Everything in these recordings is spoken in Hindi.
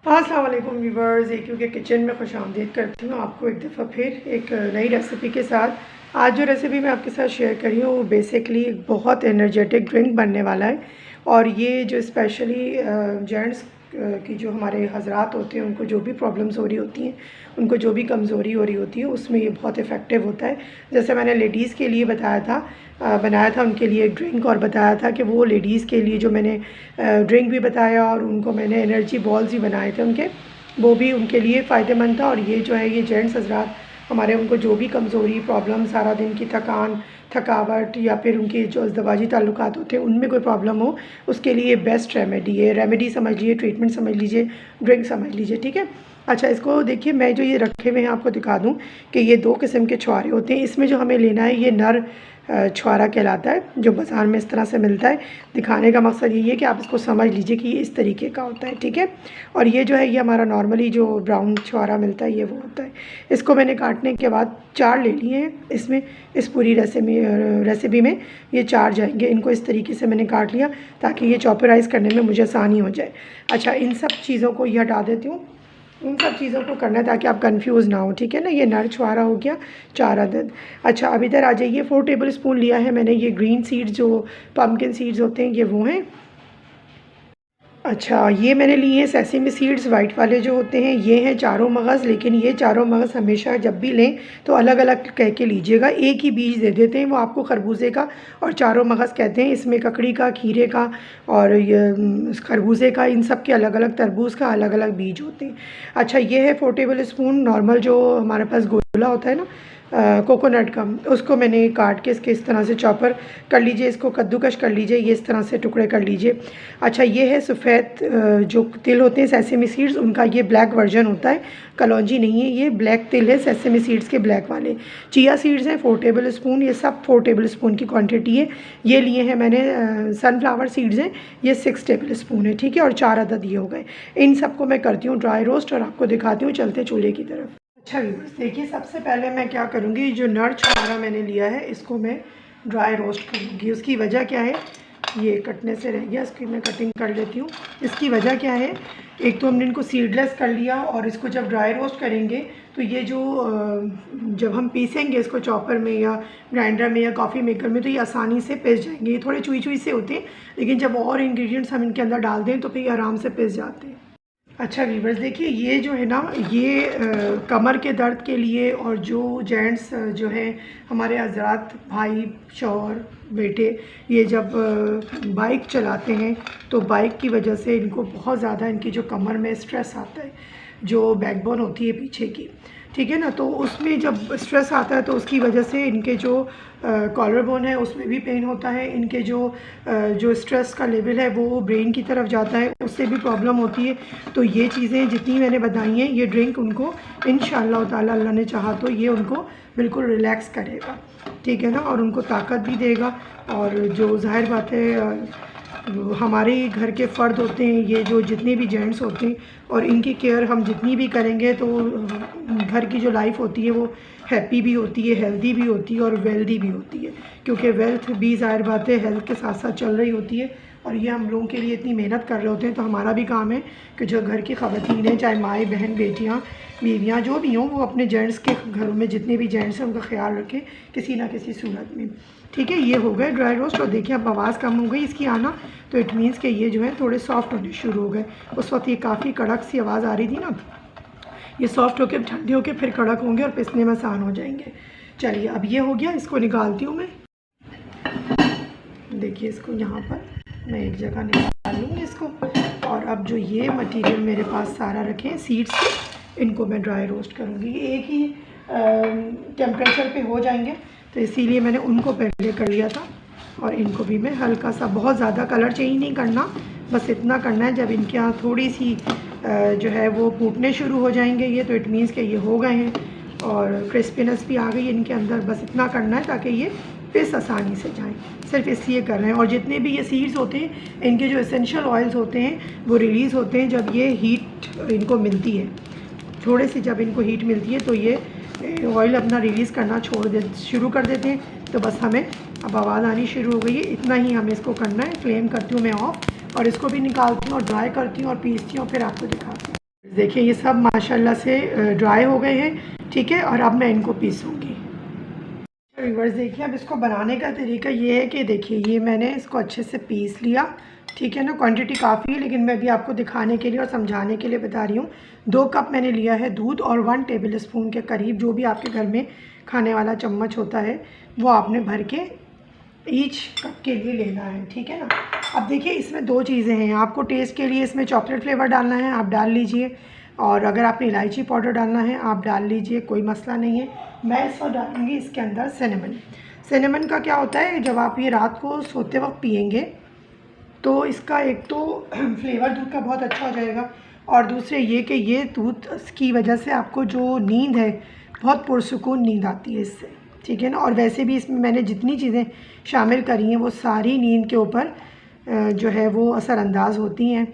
अस्सलाम वालेकुम व्यूवर्स, एक के किचन में खुशामदीद करती हूँ आपको एक दफ़ा फिर एक नई रेसिपी के साथ। आज जो रेसिपी मैं आपके साथ शेयर कर रही हूँ वो बेसिकली एक बहुत एनर्जेटिक ड्रिंक बनने वाला है। और ये जो स्पेशली जेंट्स की जो हमारे हज़रात होते हैं उनको जो भी प्रॉब्लम्स हो रही होती हैं, उनको जो भी कमज़ोरी हो रही होती है, उसमें ये बहुत इफ़ेक्टिव होता है। जैसे मैंने लेडीज़ के लिए बताया था, बनाया था उनके लिए ड्रिंक, और बताया था कि वो लेडीज़ के लिए जो मैंने ड्रिंक भी बताया और उनको मैंने एनर्जी बॉल्स भी बनाए थे उनके, वो भी उनके लिए फ़ायदेमंद था। और ये जो है ये जेंट्स हज़रात हमारे, उनको जो भी कमज़ोरी प्रॉब्लम, सारा दिन की थकान, थकावट, या फिर उनके जो अज़दवाजी ताल्लुकात होते हैं उनमें कोई प्रॉब्लम हो, उसके लिए बेस्ट रेमेडी है। रेमेडी समझ लीजिए, ट्रीटमेंट समझ लीजिए, ड्रिंक समझ लीजिए, ठीक है। अच्छा, इसको देखिए, मैं जो ये रखे हुए हैं आपको दिखा दूँ कि ये 2 किस्म के छुआरे होते हैं। इसमें जो हमें लेना है ये नर छुआरा कहलाता है, जो बाज़ार में इस तरह से मिलता है। दिखाने का मकसद यही है कि आप इसको समझ लीजिए कि ये इस तरीके का होता है, ठीक है। और ये जो है ये हमारा नॉर्मली जो ब्राउन छुआरा मिलता है ये वो होता है। इसको मैंने काटने के बाद 4 ले लिए हैं। इसमें इस पूरी रेसिपी में ये 4 जाएंगे। इनको इस तरीके से मैंने काट लिया ताकि ये चॉपराइज़ करने में मुझे आसानी हो जाए। अच्छा, इन सब चीज़ों को ये हटा देती हूँ। उन सब चीज़ों को करना है ताकि आप कंफ्यूज ना हो, ठीक है ना। ये नर छुआरा हो गया 4 अदद। अच्छा, अब इधर आ जाइए। 4 टेबल स्पून लिया है मैंने ये ग्रीन सीड्स, जो पम्पकिन सीड्स होते हैं, ये वो हैं। अच्छा, ये मैंने लिए हैं सेसमी सीड्स, वाइट वाले जो होते हैं, ये हैं चारों मगज़। लेकिन ये चारों मगज़ हमेशा जब भी लें तो अलग अलग कह के लीजिएगा। एक ही बीज दे देते हैं वो आपको, खरबूजे का और चारों मगज़ कहते हैं। इसमें ककड़ी का, खीरे का और ये खरबूजे का, इन सब के अलग अलग, तरबूज का अलग अलग बीज होते हैं। अच्छा, ये है 4 टेबल स्पून नॉर्मल जो हमारे पास गोला होता है ना, कोकोनट का, उसको मैंने काट के इसके इस तरह से चॉपर कर लीजिए, इसको कद्दूकश कर लीजिए, ये इस तरह से टुकड़े कर लीजिए। अच्छा, ये है सफ़ेद जो तिल होते हैं सेसमी सीड्स, उनका ये ब्लैक वर्जन होता है, कलौंजी नहीं है, ये ब्लैक तिल है सेसमी सीड्स के, ब्लैक वाले। चिया सीड्स हैं 4 टेबल स्पून, ये सब 4 टेबल स्पून की क्वांटिटी है। ये लिए हैं मैंने सनफ्लावर सीड्स हैं, ये 6 टेबल स्पून है, ठीक है। और 4 अदद ये हो गए। इन सबको मैं करती हूँ ड्राई रोस्ट और आपको दिखाती हूँ चलते चूल्हे की तरफ। अच्छा व्यूअर्स, देखिए, सबसे पहले मैं क्या करूँगी, जो नर छुआरा मैंने लिया है इसको मैं ड्राई रोस्ट करूँगी। उसकी वजह क्या है, ये कटने से रह गया, इसकी मैं कटिंग कर लेती हूँ। इसकी वजह क्या है, एक तो हमने इनको सीडलेस कर लिया, और इसको जब ड्राई रोस्ट करेंगे तो ये जो जब हम पीसेंगे इसको चॉपर में या ग्राइंडर में या कॉफ़ी मेकर में, तो ये आसानी से पिस जाएंगे। ये थोड़े चुई चुई से होते हैं, लेकिन जब और इंग्रेडिएंट्स हम इनके अंदर डाल दें तो फिर ये आराम से पिस जाते हैं। अच्छा व्यूअर्स, देखिए, ये जो है ना, ये कमर के दर्द के लिए, और जो जेंट्स जो है हमारे हज़रात, भाई, शौहर, बेटे, ये जब बाइक चलाते हैं तो बाइक की वजह से इनको बहुत ज़्यादा इनकी जो कमर में स्ट्रेस आता है, जो बैकबोन होती है पीछे की, ठीक है ना, तो उसमें जब स्ट्रेस आता है तो उसकी वजह से इनके जो कॉलर बोन है उसमें भी पेन होता है। इनके जो स्ट्रेस का लेवल है वो ब्रेन की तरफ जाता है, उससे भी प्रॉब्लम होती है। तो ये चीज़ें जितनी मैंने बताई हैं, ये ड्रिंक उनको इंशाअल्लाह ताला, अल्लाह ने चाहा तो ये उनको बिल्कुल रिलैक्स करेगा, ठीक है ना, और उनको ताकत भी देगा। और जो ज़ाहिर बात है, हमारे घर के फ़र्द होते हैं ये, जो जितने भी जेंट्स होते हैं, और इनकी केयर हम जितनी भी करेंगे तो घर की जो लाइफ होती है वो हैप्पी भी होती है, हेल्दी भी होती है और वेल्दी भी होती है। क्योंकि वेल्थ भी ज़ाहिर बात है हेल्थ के साथ साथ चल रही होती है, और ये हम लोगों के लिए इतनी मेहनत कर रहे होते हैं, तो हमारा भी काम है कि जो घर की ख़वातीन हैं, चाहे माएँ, बहन, बेटियाँ, बीवियाँ, जो भी हों, वो अपने जेंट्स के घरों में जितने भी जेंट्स हैं उनका ख्याल रखें किसी ना किसी सूरत में, ठीक है। ये हो गए ड्राई रोस्ट। और देखिए, अब आवाज़ कम हो गई इसकी आना, तो इट मीन्स कि ये जो है थोड़े सॉफ्ट होने शुरू हो गए। उस वक्त ये काफ़ी कड़क सी आवाज़ आ रही थी ना, ये सॉफ्ट होकर ठंडे होकर फिर कड़क होंगे और पिसने में आसान हो जाएंगे। चलिए, अब ये हो गया, इसको निकालती हूँ मैं। देखिए, इसको यहाँ पर मैं एक जगह निकाल लूँगी इसको। और अब जो ये मटेरियल मेरे पास सारा रखे हैं सीड्स के, इनको मैं ड्राई रोस्ट करूँगी। ये एक ही टेम्परेचर पे हो जाएंगे, तो इसीलिए मैंने उनको पहले कर लिया था। और इनको भी मैं हल्का सा, बहुत ज़्यादा कलर चेंज नहीं करना, बस इतना करना है जब इनके यहाँ थोड़ी सी जो है वो फूटने शुरू हो जाएंगे ये, तो इट मीन्स कि ये हो गए हैं और क्रिस्पीनेस भी आ गई है इनके अंदर। बस इतना करना है ताकि ये पिस आसानी से जाएं, सिर्फ इसलिए कर रहे हैं। और जितने भी ये सीड्स होते हैं, इनके जो एसेंशियल ऑयल्स होते हैं वो रिलीज़ होते हैं जब ये हीट इनको मिलती है। थोड़े सी जब इनको हीट मिलती है तो ये ऑयल अपना रिलीज़ करना शुरू कर देते हैं। तो बस हमें अब आवाज़ आनी शुरू हो गई है, इतना ही हमें इसको करना है। फ्लेम करती हूँ मैं ऑफ, और इसको भी निकालती हूँ और ड्राई करती हूँ और पीसती हूँ, फिर आपको दिखाती हूँ। देखिए ये सब माशाल्लाह से ड्राई हो गए हैं, ठीक है। और अब मैं इनको पीसूँगी। व्यूअर्स देखिए अब इसको बनाने का तरीका ये है कि देखिए ये मैंने इसको अच्छे से पीस लिया, ठीक है ना। क्वांटिटी काफ़ी है लेकिन मैं भी आपको दिखाने के लिए और समझाने के लिए बता रही हूँ। 2 कप मैंने लिया है दूध और 1 टेबल स्पून के करीब जो भी आपके घर में खाने वाला चम्मच होता है वो आपने भर के ईच कप के लिए लेना है, ठीक है ना। अब देखिए इसमें 2 चीज़ें हैं। आपको टेस्ट के लिए इसमें चॉकलेट फ्लेवर डालना है, आप डाल लीजिए। और अगर आपने इलायची पाउडर डालना है आप डाल लीजिए, कोई मसला नहीं है। मैं इस वक्त डालूँगी इसके अंदर सिनेमन। सिनेमन का क्या होता है, जब आप ये रात को सोते वक्त पियेंगे तो इसका एक तो फ्लेवर दूध का बहुत अच्छा हो जाएगा और दूसरे ये कि ये दूध की वजह से आपको जो नींद है बहुत पुरसुकून नींद आती है इससे, ठीक है ना। और वैसे भी इसमें मैंने जितनी चीज़ें शामिल करी हैं वो सारी नींद के ऊपर जो है वो असरअंदाज होती हैं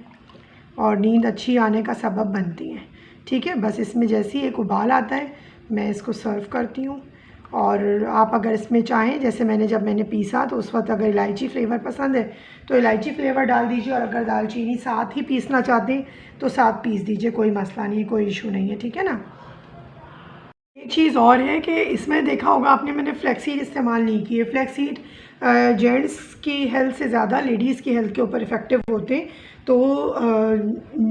और नींद अच्छी आने का सबब बनती हैं, ठीक है। बस इसमें जैसे ही एक उबाल आता है मैं इसको सर्व करती हूँ। और आप अगर इसमें चाहें, जैसे जब मैंने पीसा तो उस वक्त अगर इलायची फ्लेवर पसंद है तो इलायची फ्लेवर डाल दीजिए और अगर दालचीनी साथ ही पीसना चाहते हैं तो साथ पीस दीजिए, कोई मसला नहीं है, कोई इशू नहीं है, ठीक है ना। एक चीज़ और है कि इसमें देखा होगा आपने मैंने फ्लैक्सीड इस्तेमाल नहीं की है। फ्लैक्सीड जेंट्स की हेल्थ से ज़्यादा लेडीज़ की हेल्थ के ऊपर इफ़ेक्टिव होते हैं। तो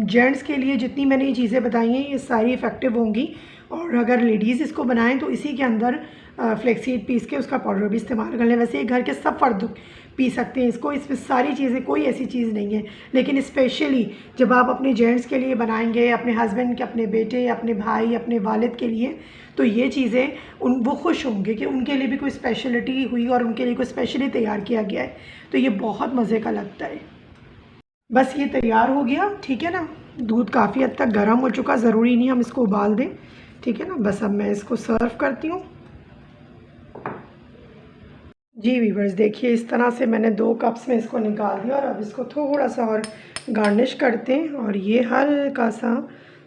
जेंट्स के लिए जितनी मैंने ये चीज़ें बताई हैं ये सारी इफ़ेक्टिव होंगी। और अगर लेडीज़ इसको बनाएं तो इसी के अंदर फ्लैक्सीड पीस के उसका पाउडर भी इस्तेमाल कर लें। वैसे ये घर के सब फर्द पी सकते हैं इसको, इसमें सारी चीज़ें, कोई ऐसी चीज़ नहीं है। लेकिन स्पेशली जब आप अपने जेंट्स के लिए बनाएंगे, अपने हस्बैंड के, अपने बेटे, अपने भाई, अपने वालिद के लिए, तो ये चीज़ें वो खुश होंगे कि उनके लिए भी कोई स्पेशलिटी हुई और उनके लिए कोई स्पेशली तैयार किया गया है। तो ये बहुत मज़े का लगता है। बस ये तैयार हो गया, ठीक है ना। दूध काफ़ी हद तक गर्म हो चुका, ज़रूरी नहीं हम इसको उबाल दें, ठीक है ना। बस अब मैं इसको सर्व करती हूँ। जी वीवर्स देखिए इस तरह से मैंने 2 कप्स में इसको निकाल दिया और अब इसको थोड़ा सा और गार्निश करते हैं। और ये हल्का सा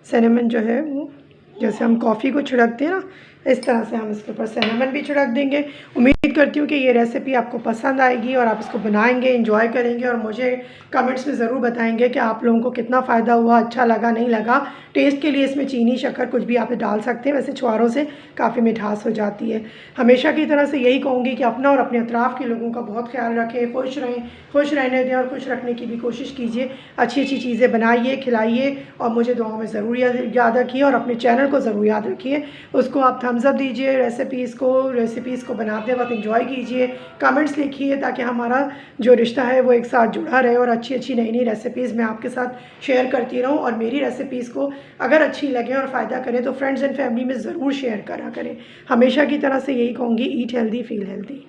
सिनेमन जो है वो, जैसे हम कॉफ़ी को छिड़कते हैं ना, इस तरह से हम इसके ऊपर सिनेमन भी छिड़क देंगे। उम्मीद करती हूँ कि ये रेसिपी आपको पसंद आएगी और आप इसको बनाएंगे, एंजॉय करेंगे और मुझे कमेंट्स में ज़रूर बताएंगे कि आप लोगों को कितना फ़ायदा हुआ, अच्छा लगा, नहीं लगा। टेस्ट के लिए इसमें चीनी, शक्कर कुछ भी आप डाल सकते हैं, वैसे छुआरों से काफ़ी मिठास हो जाती है। हमेशा की तरह से यही कहूँगी कि अपना और अपने अतराफ़ के लोगों का बहुत ख्याल रखें, खुश रहें, खुश रहने दें और खुश रखने की भी कोशिश कीजिए। अच्छी अच्छी चीज़ें बनाइए, खिलाइए और मुझे दुआओं में ज़रूर याद रखिए और अपने चैनल को ज़रूर याद रखिए। उसको आप थम्स अप दीजिए, रेसिपीज़ को बनाते वक्त एंजॉय कीजिए, कमेंट्स लिखिए ताकि हमारा जो रिश्ता है वो एक साथ जुड़ा रहे और अच्छी अच्छी नई नई रेसिपीज़ मैं आपके साथ शेयर करती रहूँ। और मेरी रेसिपीज़ को अगर अच्छी लगे और फ़ायदा करें तो फ्रेंड्स एंड फैमिली में ज़रूर शेयर करा करें। हमेशा की तरह से यही कहूँगी, ईट हेल्दी फील हेल्दी।